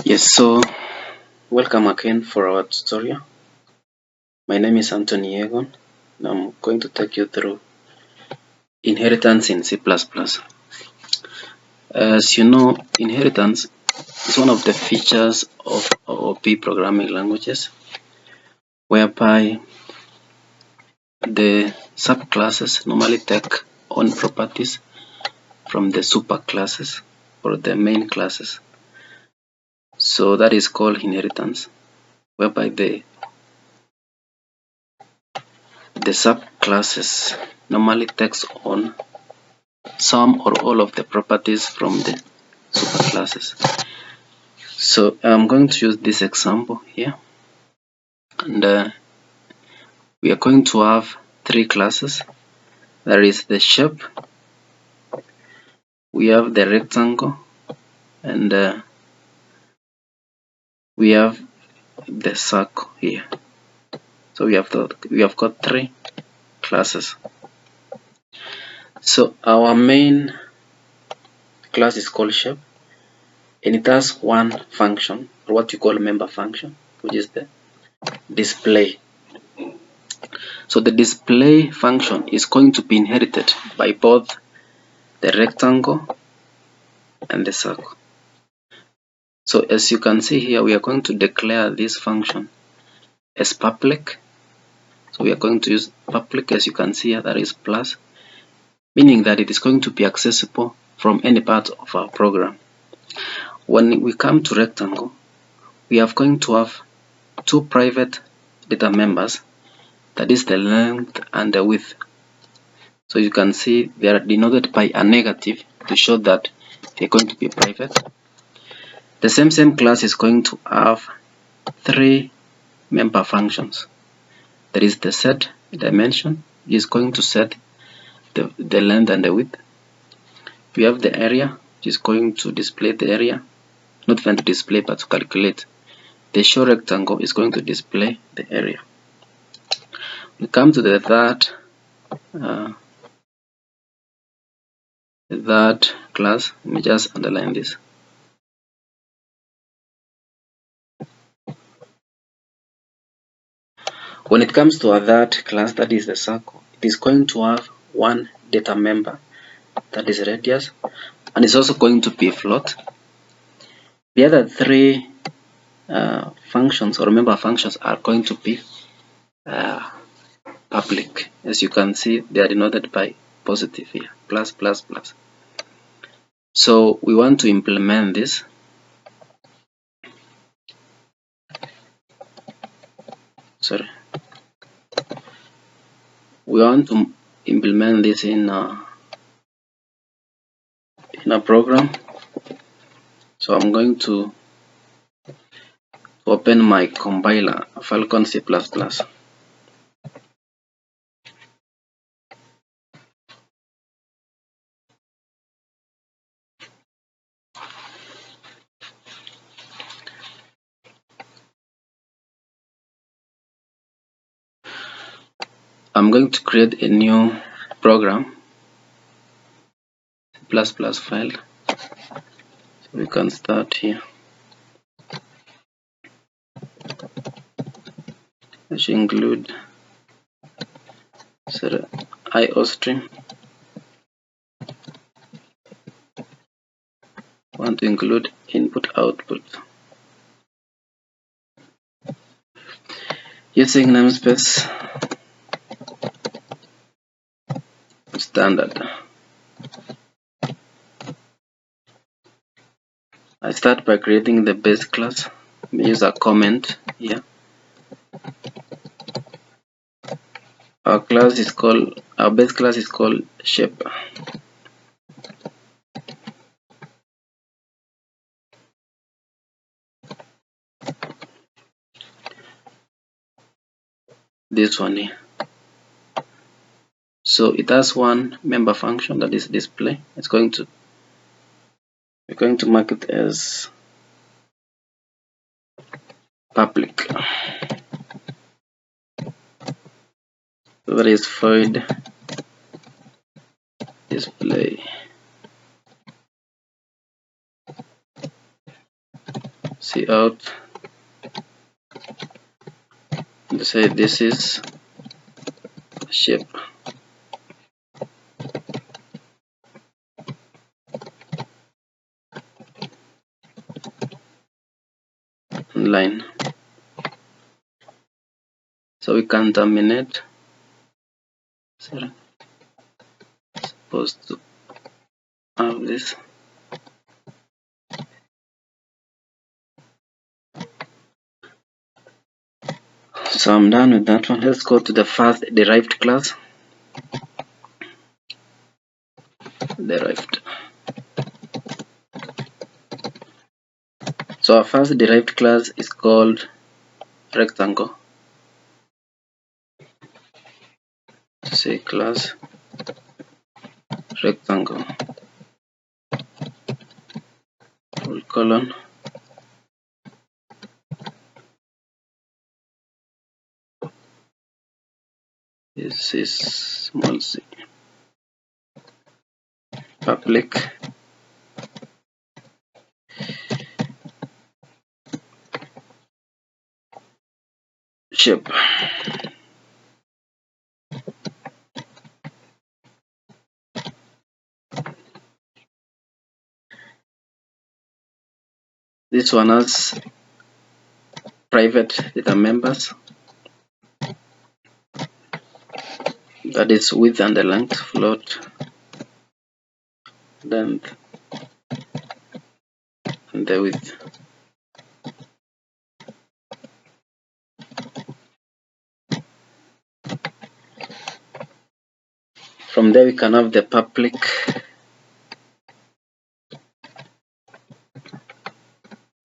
Yes, so welcome again for our tutorial. My name is Anthony Egon, and I'm going to take you through inheritance in C++. As you know, inheritance is one of the features of OOP programming languages, whereby the subclasses normally take on properties from the superclasses or the main classes. So that is called inheritance, whereby the subclasses normally takes on some or all of the properties from the superclasses. So I'm going to use this example here, and we are going to have three classes. There is the shape, we have the rectangle, and we have the circle here. So we have got three classes. So our main class is called shape, and it has one function, or what you call member function, which is the display. So the display function is going to be inherited by both the rectangle and the circle. So as you can see here, we are going to declare this function as public. So we are going to use public, as you can see here, that is plus, meaning that it is going to be accessible from any part of our program. When we come to rectangle, we are going to have two private data members, that is the length and the width. So you can see they are denoted by a negative to show that they're going to be private. The same class is going to have three member functions. There is the set dimension, which is going to set the length and the width. We have the area, which is going to display the area, not even to display but to calculate. The show rectangle is going to display the area. We come to the third class. Let me just underline this. When it comes to a third class, that is the circle, it is going to have one data member, that is radius, and it's also going to be float. The other three functions or member functions are going to be public. As you can see, they are denoted by positive here, plus, plus, plus. So we want to implement this. We want to implement this in a program. So I'm going to open my compiler, Falcon C++. I'm going to create a new program, C++ file. So we can start here. I should include IO stream. Want to include input output. Using namespace standard. I start by creating the base class. Use a comment here. Our base class is called shape. This one here. So it has one member function, that is display. We're going to mark it as public. So that is void display out and say this is shape. Line. So we can terminate. Sorry, supposed to have this. So I'm done with that one. Let's go to the first derived class. Derived. So our first derived class is called rectangle. Say class rectangle colon this is small c public shape. This one has private data members, that is width and the length, float, length, and the width. From there we can have the public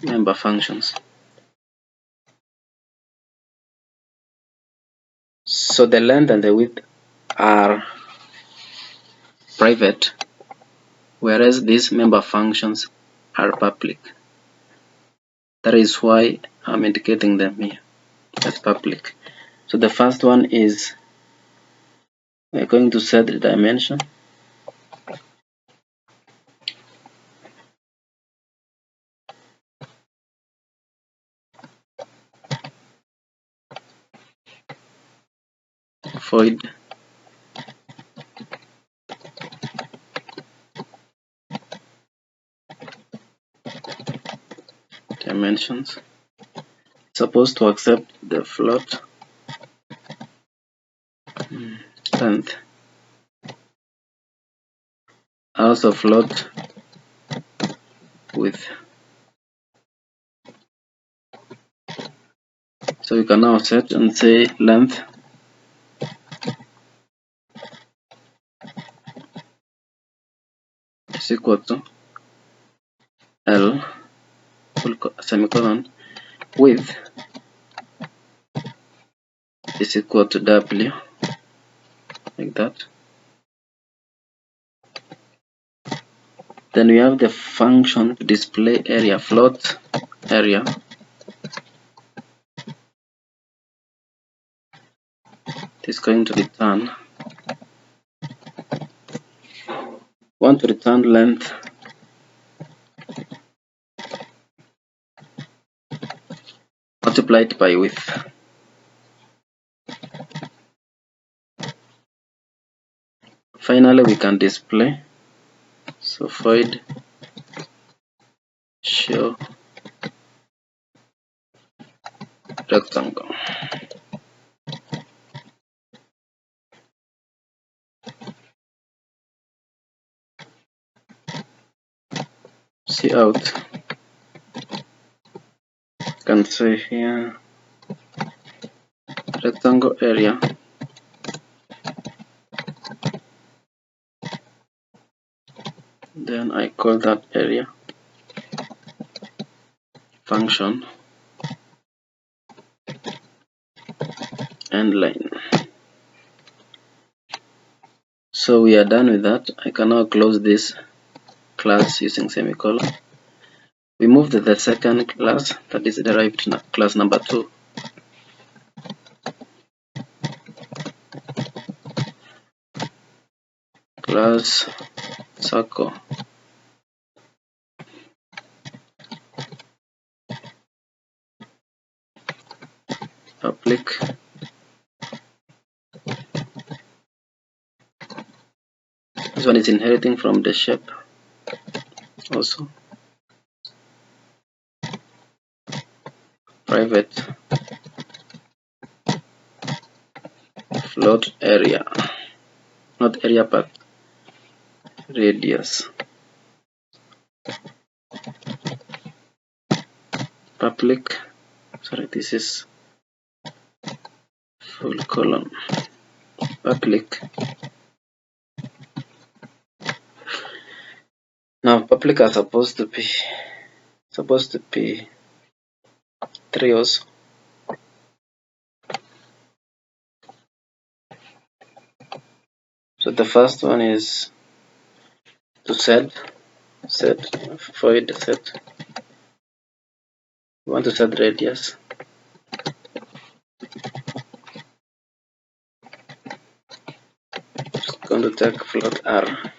member functions. So the length and the width are private, whereas these member functions are public. That is why I'm indicating them here as public. So the first one is we're going to set the dimension. Void dimensions. Supposed to accept the float length, also float width. So you can now set and say length is equal to L semicolon, width is equal to W, like that. Then we have the function to display area, float area. It is going to return. Want to return length multiplied by width. Finally, we can display. So void show rectangle. See out. Can say here rectangle area then I call that area function and line. So we are done with that. I can now close this class using semicolon. We move to the second class, that is derived class number 2. Class circle. public. This one is inheriting from the shape also. Private float area, not area but radius. Public, sorry, this is full colon. Public. Now public are supposed to be 3 also. So the first one is to set void set. We want to set radius. It's going to take float r.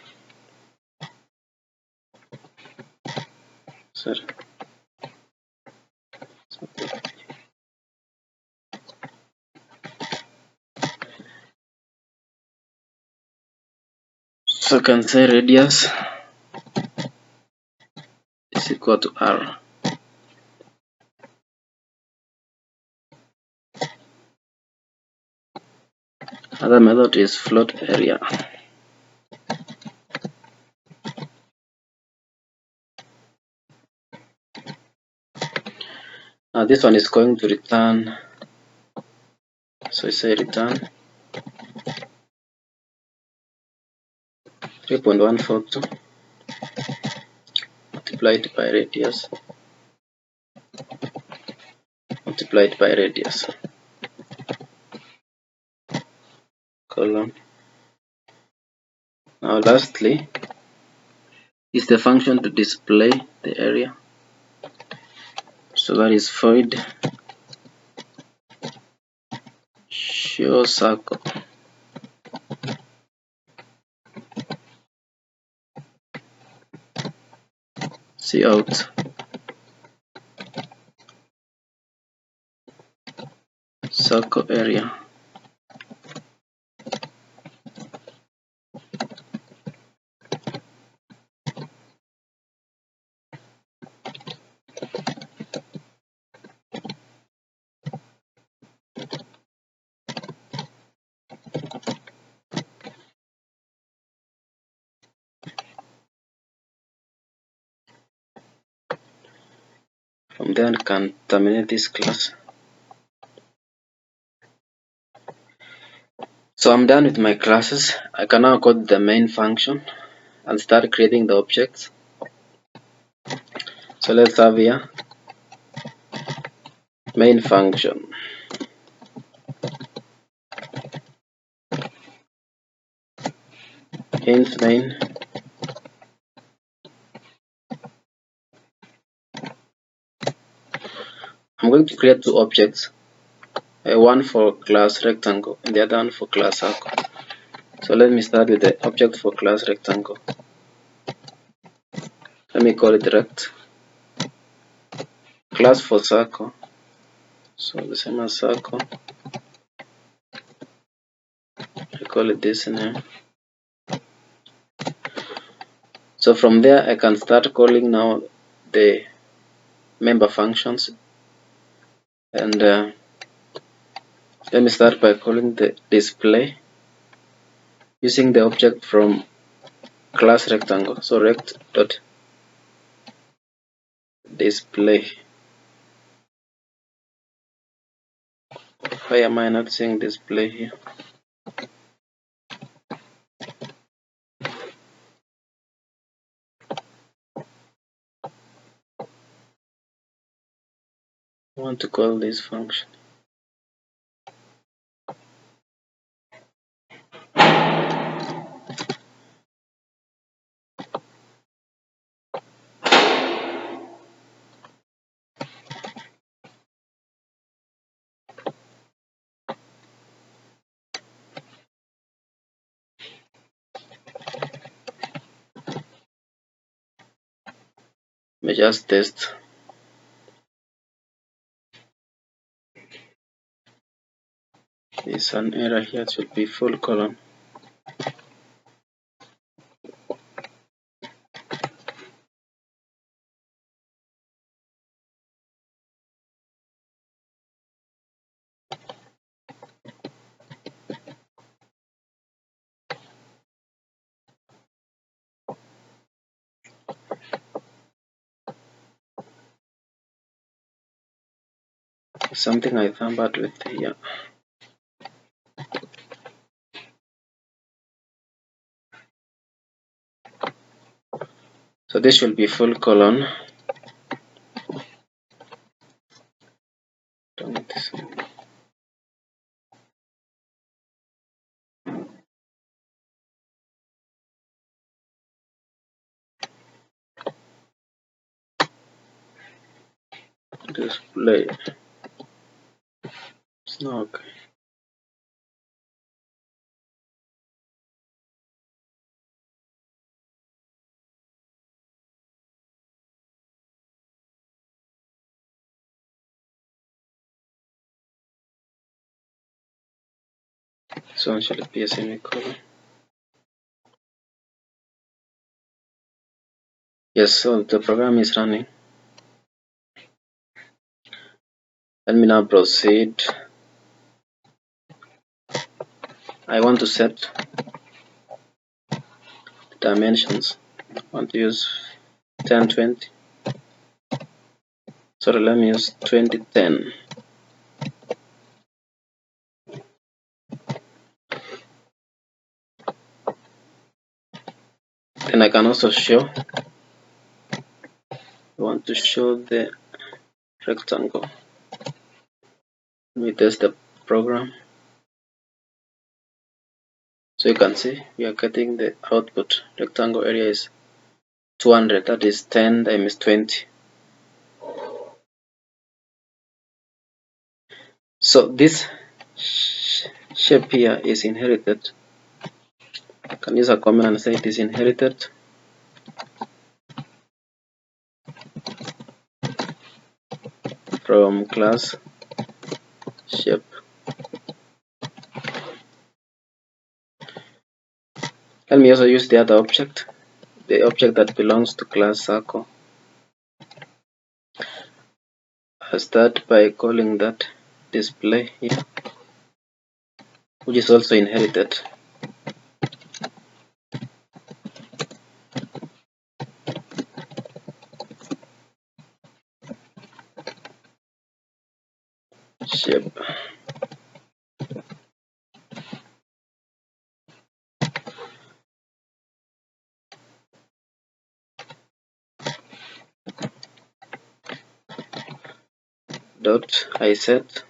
Sorry. So I can say radius is equal to r. Other method is float area. Now this one is going to return, so we say return 3.142 multiplied by radius colon. Now lastly is the function to display the area. So that is void show circle. Cout circle area. From there I can terminate this class. So I'm done with my classes. I can now code the main function and start creating the objects. So let's have here main function. Int main. I'm going to create 2 objects, one for class rectangle and the other one for class circle. So let me start with the object for class rectangle. Let me call it rect. Class for circle, so the same as circle. I call it this name. So from there I can start calling now the member functions, and let me start by calling the display using the object from class rectangle. So rect dot display. Why am I not seeing display here? I want to call this function. Let me just test. There's an error here, it should be full colon. Something I tampered with here. So this should be full colon. Display. It's not okay. So should it be a semicolon? Yes, so the program is running. Let me now proceed. I want to set dimensions. I want to use 1020. Sorry, let me use 2010. Then I can also show. I want to show the rectangle. Let me test the program. So you can see we are getting the output. Rectangle area is 200. That is 10 times 20. So this shape here is inherited. I can use a comment and say it is inherited from class shape. Let me also use the other object, the object that belongs to class circle. I start by calling that display here, which is also inherited. Shape. Dot I set.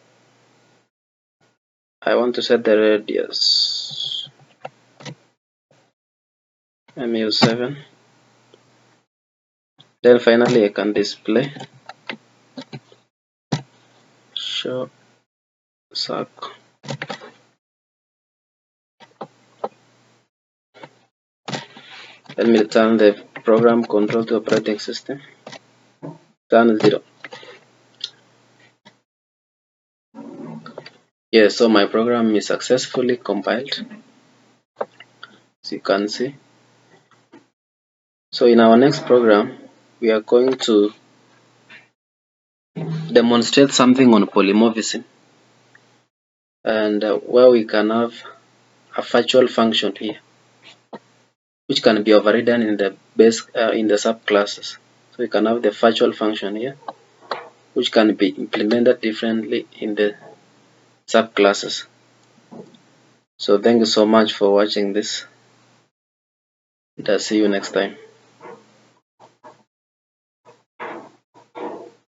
I want to set the radius. Let me use 7. Then finally I can display show circle. Let me return the program control to operating system. Turn 0. Yes, so my program is successfully compiled, as you can see. So in our next program, we are going to demonstrate something on polymorphism, and where we can have a virtual function here, which can be overridden in the base in the subclasses. So we can have the virtual function here, which can be implemented differently in the subclasses. So thank you so much for watching this, and I'll see you next time.